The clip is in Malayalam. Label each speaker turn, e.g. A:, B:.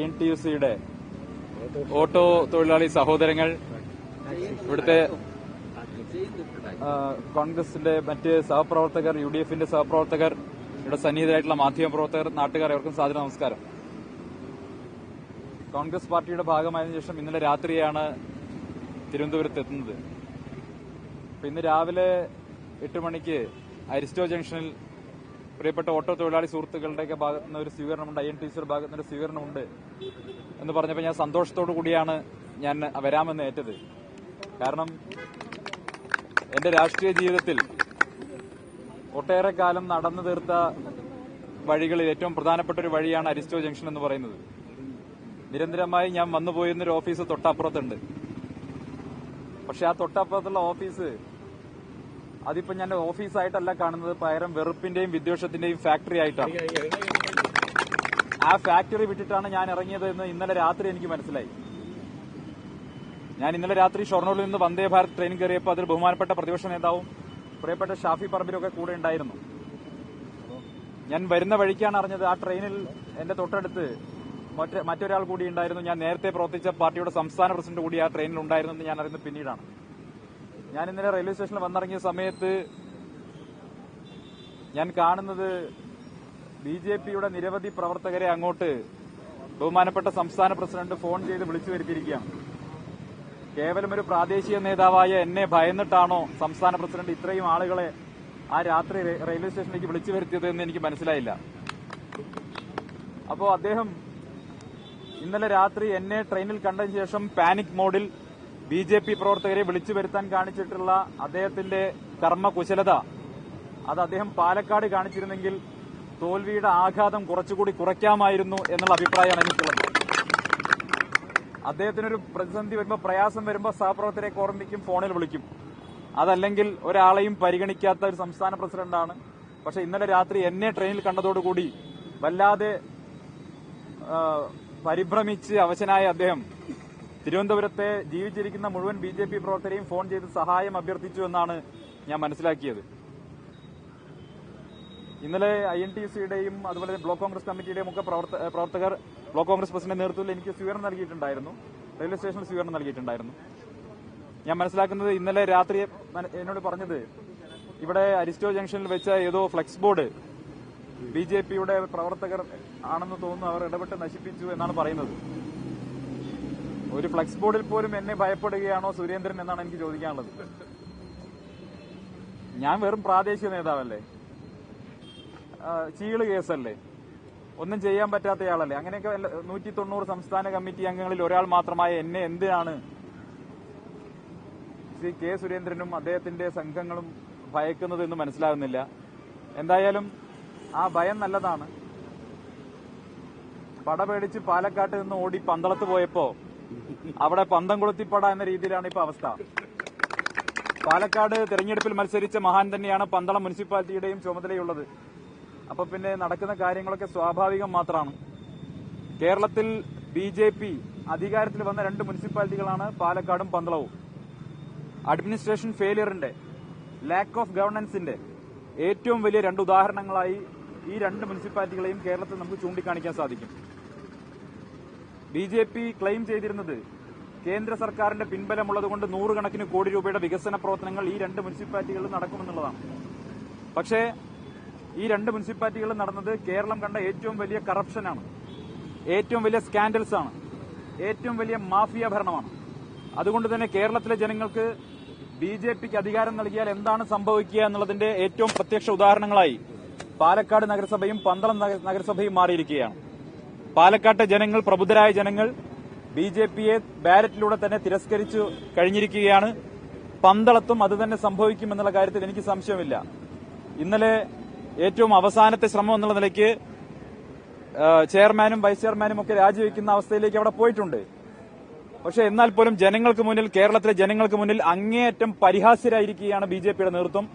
A: INTUC-യുടെ ഓട്ടോ തൊഴിലാളി സഹോദരങ്ങൾ, ഇവിടുത്തെ കോൺഗ്രസിന്റെ മറ്റ് സഹപ്രവർത്തകർ, UDF-ന്റെ സഹപ്രവർത്തകർ, ഇവിടെ സന്നിഹിതരായിട്ടുള്ള മാധ്യമപ്രവർത്തകർ, നാട്ടുകാർ, അവർക്കും സാദര നമസ്കാരം. കോൺഗ്രസ് പാർട്ടിയുടെ ഭാഗമായതിനു ശേഷം ഇന്നലെ രാത്രിയാണ് തിരുവനന്തപുരത്ത് എത്തുന്നത്. ഇന്ന് രാവിലെ 8 മണിക്ക് അരിസ്റ്റോ ജംഗ്ഷനിൽ പ്രിയപ്പെട്ട ഓട്ടോ തൊഴിലാളി സുഹൃത്തുക്കളുടെയൊക്കെ ഭാഗത്തുനിന്ന് ഒരു സ്വീകരണമുണ്ട്, INTUC-യുടെ ഭാഗത്തുനിന്ന് ഒരു സ്വീകരണമുണ്ട് എന്ന് പറഞ്ഞപ്പോൾ ഞാൻ സന്തോഷത്തോടു കൂടിയാണ് ഞാൻ വരാമെന്ന് ഏറ്റത്. കാരണം എന്റെ രാഷ്ട്രീയ ജീവിതത്തിൽ ഒട്ടേറെ കാലം നടന്നു തീർത്ത വഴികളിൽ ഏറ്റവും പ്രധാനപ്പെട്ട ഒരു വഴിയാണ് അരിസ്റ്റോ ജംഗ്ഷൻ എന്ന് പറയുന്നത്. നിരന്തരമായി ഞാൻ വന്നുപോയിരുന്നൊരു ഓഫീസ് തൊട്ടപ്പുറത്തുണ്ട്. പക്ഷെ ആ തൊട്ടപ്പുറത്തുള്ള ഓഫീസ് അതിപ്പോ ഞാൻ ഓഫീസായിട്ടല്ല കാണുന്നത്, പകരം വെറുപ്പിന്റെയും വിദ്വേഷത്തിന്റെയും ഫാക്ടറി ആയിട്ടാണ്. ആ ഫാക്ടറി വിട്ടിട്ടാണ് ഞാൻ ഇറങ്ങിയത് എന്ന് ഇന്നലെ രാത്രി എനിക്ക് മനസ്സിലായി. ഞാൻ ഇന്നലെ രാത്രി ഷൊർണൂരിൽ നിന്ന് വന്ദേ ഭാരത് ട്രെയിൻ കയറിയപ്പോൾ അതിൽ ബഹുമാനപ്പെട്ട പ്രതിപക്ഷ നേതാവും പ്രിയപ്പെട്ട ഷാഫി പറമ്പിലൊക്കെ കൂടെ ഉണ്ടായിരുന്നു. ഞാൻ വരുന്ന വഴിക്കാണ് അറിഞ്ഞത് ആ ട്രെയിനിൽ എന്റെ തൊട്ടടുത്ത് മറ്റൊരാൾ കൂടി ഉണ്ടായിരുന്നു. ഞാൻ നേരത്തെ പ്രവർത്തിച്ച പാർട്ടിയുടെ സംസ്ഥാന പ്രസിഡന്റ് കൂടി ആ ട്രെയിനിൽ ഉണ്ടായിരുന്നെന്ന് ഞാൻ അറിയുന്നത് പിന്നീടാണ്. ഞാൻ ഇന്നലെ റെയിൽവേ സ്റ്റേഷനിൽ വന്നിറങ്ങിയ സമയത്ത് ഞാൻ കാണുന്നത് BJP-യുടെ നിരവധി പ്രവർത്തകരെ അങ്ങോട്ട് ബഹുമാനപ്പെട്ട സംസ്ഥാന പ്രസിഡന്റ് ഫോൺ ചെയ്ത് വിളിച്ചു വരുത്തിയിരിക്കുകയാണ്. കേവലം ഒരു പ്രാദേശിക നേതാവായ എന്നെ ഭയന്നിട്ടാണോ സംസ്ഥാന പ്രസിഡന്റ് ഇത്രയും ആളുകളെ ആ രാത്രി റെയിൽവേ സ്റ്റേഷനിലേക്ക് വിളിച്ചു വരുത്തിയത് എന്ന് എനിക്ക് മനസ്സിലായില്ല. അപ്പോ അദ്ദേഹം ഇന്നലെ രാത്രി എന്നെ ട്രെയിനിൽ കണ്ടതിന് ശേഷം പാനിക് മോഡിൽ BJP പ്രവർത്തകരെ വിളിച്ചു വരുത്താൻ കാണിച്ചിട്ടുള്ള അദ്ദേഹത്തിന്റെ കർമ്മകുശലത അത് അദ്ദേഹം പാലക്കാട് കാണിച്ചിരുന്നെങ്കിൽ തോൽവിയുടെ ആഘാതം കുറച്ചുകൂടി കുറയ്ക്കാമായിരുന്നു എന്നുള്ള അഭിപ്രായമാണ് എനിക്കുള്ളത്. അദ്ദേഹത്തിനൊരു പ്രതിസന്ധി വരുമ്പോൾ, പ്രയാസം വരുമ്പോൾ സഹപ്രവർത്തകരെ ഓർമ്മിക്കും, ഫോണിൽ വിളിക്കും. അതല്ലെങ്കിൽ ഒരാളെയും പരിഗണിക്കാത്ത ഒരു സംസ്ഥാന പ്രസിഡന്റാണ്. പക്ഷെ ഇന്നലെ രാത്രി എന്നെ ട്രെയിനിൽ കണ്ടതോടുകൂടി വല്ലാതെ പരിഭ്രമിച്ച് അവശനായ അദ്ദേഹം തിരുവനന്തപുരത്തെ ജീവിച്ചിരിക്കുന്ന മുഴുവൻ BJP പ്രവർത്തകരെയും ഫോൺ ചെയ്ത് സഹായം അഭ്യർത്ഥിച്ചു എന്നാണ് ഞാൻ മനസ്സിലാക്കിയത്. ഇന്നലെ INTUC-യുടെയും അതുപോലെ ബ്ലോക്ക് കോൺഗ്രസ് കമ്മിറ്റിയുടെയും ഒക്കെ പ്രവർത്തകർ ബ്ലോക്ക് കോൺഗ്രസ് പ്രസിഡന്റ് നേതൃത്വത്തിൽ എനിക്ക് സ്വീകരണം നൽകിയിട്ടുണ്ടായിരുന്നു, റെയിൽവേ സ്റ്റേഷനിൽ സ്വീകരണം നൽകിയിട്ടുണ്ടായിരുന്നു. ഞാൻ മനസ്സിലാക്കുന്നത് ഇന്നലെ രാത്രി എന്നോട് പറഞ്ഞത് ഇവിടെ അരിസ്റ്റോ ജംഗ്ഷനിൽ വെച്ച ഏതോ ഫ്ലെക്സ് ബോർഡ് BJP-യുടെ പ്രവർത്തകർ ആണെന്ന് തോന്നുന്നു, അവർ ഇടപെട്ട് നശിപ്പിച്ചു എന്നാണ് പറയുന്നത്. ഒരു ഫ്ലെക്സ് ബോർഡിൽ പോലും എന്നെ ഭയപ്പെടുകയാണോ സുരേന്ദ്രൻ എന്നാണ് എനിക്ക് ചോദിക്കാനുള്ളത്. ഞാൻ വെറും പ്രാദേശിക നേതാവല്ലേ, ചീള് കേസല്ലേ, ഒന്നും ചെയ്യാൻ പറ്റാത്തയാളല്ലേ. അങ്ങനെയൊക്കെ 190 സംസ്ഥാന കമ്മിറ്റി അംഗങ്ങളിൽ ഒരാൾ മാത്രമായ എന്നെ എന്തിനാണ് ശ്രീ K. സുരേന്ദ്രനും അദ്ദേഹത്തിന്റെ സംഘങ്ങളും ഭയക്കുന്നത് എന്ന് മനസ്സിലാകുന്നില്ല. എന്തായാലും ആ ഭയം നല്ലതാണ്. പട പേടിച്ച് പാലക്കാട്ട് നിന്ന് ഓടി പന്തളത്ത് പോയപ്പോ അവിടെ പന്തം കൊളുത്തിപ്പട എന്ന രീതിയിലാണ് ഇപ്പൊ അവസ്ഥ. പാലക്കാട് തെരഞ്ഞെടുപ്പിൽ മത്സരിച്ച മഹാൻ തന്നെയാണ് പന്തളം മുനിസിപ്പാലിറ്റിയുടെയും ചുമതലയുള്ളത്. അപ്പൊ പിന്നെ നടക്കുന്ന കാര്യങ്ങളൊക്കെ സ്വാഭാവികം മാത്രമാണ്. കേരളത്തിൽ BJP അധികാരത്തിൽ വന്ന 2 മുനിസിപ്പാലിറ്റികളാണ് പാലക്കാടും പന്തളവും. അഡ്മിനിസ്ട്രേഷൻ ഫെയിലിയറിന്റെ, ലാക്ക് ഓഫ് ഗവർണൻസിന്റെ ഏറ്റവും വലിയ 2 ഉദാഹരണങ്ങളായി ഈ 2 മുനിസിപ്പാലിറ്റികളെയും കേരളത്തിൽ നമുക്ക് ചൂണ്ടിക്കാണിക്കാൻ സാധിക്കും. BJP ക്ലെയിം ചെയ്തിരുന്നത് കേന്ദ്ര സർക്കാരിന്റെ പിൻബലമുള്ളതുകൊണ്ട് 100 കണക്കിന് കോടി രൂപയുടെ വികസന പ്രവർത്തനങ്ങൾ ഈ 2 മുനിസിപ്പാലിറ്റികളിൽ നടക്കുമെന്നുള്ളതാണ്. പക്ഷേ ഈ 2 മുനിസിപ്പാലിറ്റികളിൽ നടന്നത് കേരളം കണ്ട ഏറ്റവും വലിയ കറപ്ഷനാണ്, ഏറ്റവും വലിയ സ്കാൻഡൽസ് ആണ്, ഏറ്റവും വലിയ മാഫിയ ഭരണമാണ്. അതുകൊണ്ട് തന്നെ കേരളത്തിലെ ജനങ്ങൾക്ക് BJPക്ക് അധികാരം നൽകിയാൽ എന്താണ് സംഭവിക്കുക എന്നുള്ളതിന്റെ ഏറ്റവും പ്രത്യക്ഷ ഉദാഹരണങ്ങളായി പാലക്കാട് നഗരസഭയും പന്തളം നഗരസഭയും മാറിയിരിക്കുകയാണ്. പാലക്കാട്ടെ ജനങ്ങൾ, പ്രബുദ്ധരായ ജനങ്ങൾ BJPയെ ബാലറ്റിലൂടെ തന്നെ തിരസ്കരിച്ചു കഴിഞ്ഞിരിക്കുകയാണ്. പന്തളത്തും അത് തന്നെ സംഭവിക്കുമെന്നുള്ള കാര്യത്തിൽ എനിക്ക് സംശയമില്ല. ഇന്നലെ ഏറ്റവും അവസാനത്തെ ശ്രമം എന്നുള്ള നിലയ്ക്ക് ചെയർമാനും വൈസ് ചെയർമാനും ഒക്കെ രാജിവെക്കുന്ന അവസ്ഥയിലേക്ക് അവിടെ പോയിട്ടുണ്ട്. പക്ഷെ എന്നാൽ പോലും ജനങ്ങൾക്ക് മുന്നിൽ, കേരളത്തിലെ ജനങ്ങൾക്ക് മുന്നിൽ അങ്ങേയറ്റം പരിഹാസ്യരായിരിക്കുകയാണ് BJPയുടെ നേതൃത്വം.